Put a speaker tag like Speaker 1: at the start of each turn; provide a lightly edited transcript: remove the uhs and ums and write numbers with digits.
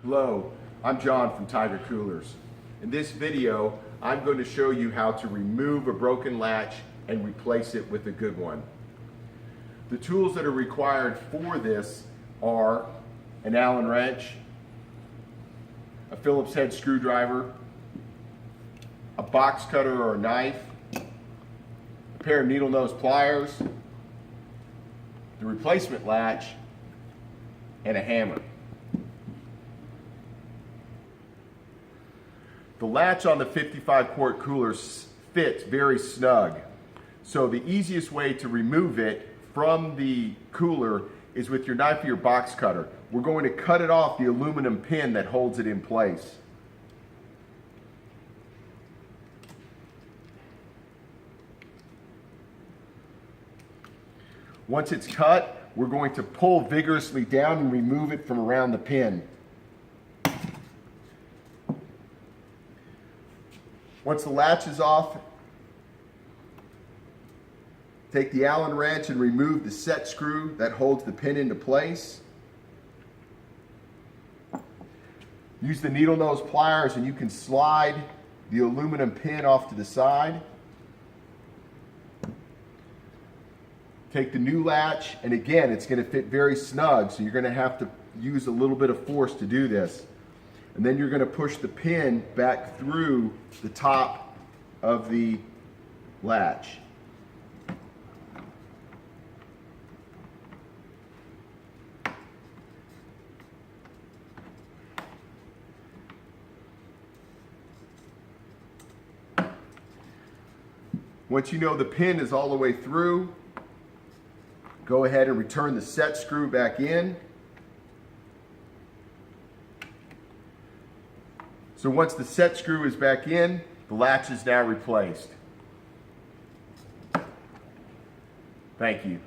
Speaker 1: Hello, I'm John from Taiga Coolers. In this video, I'm going to show you how to remove a broken latch and replace it with a good one. The tools that are required for this are an Allen wrench, a Phillips head screwdriver, a box cutter or a knife, a pair of needle nose pliers, the replacement latch, and a hammer. The latch on the 55 quart cooler fits very snug. So the easiest way to remove it from the cooler is with your knife or your box cutter. We're going to cut it off the aluminum pin that holds it in place. Once it's cut, we're going to pull vigorously down and remove it from around the pin. Once the latch is off, take the Allen wrench and remove the set screw that holds the pin into place. Use the needle nose pliers and you can slide the aluminum pin off to the side. Take the new latch, and again, it's going to fit very snug, so you're going to have to use a little bit of force to do this. And then you're going to push the pin back through the top of the latch. Once you know the pin is all the way through, go ahead and return the set screw back in. So once the set screw is back in, the latch is now replaced. Thank you.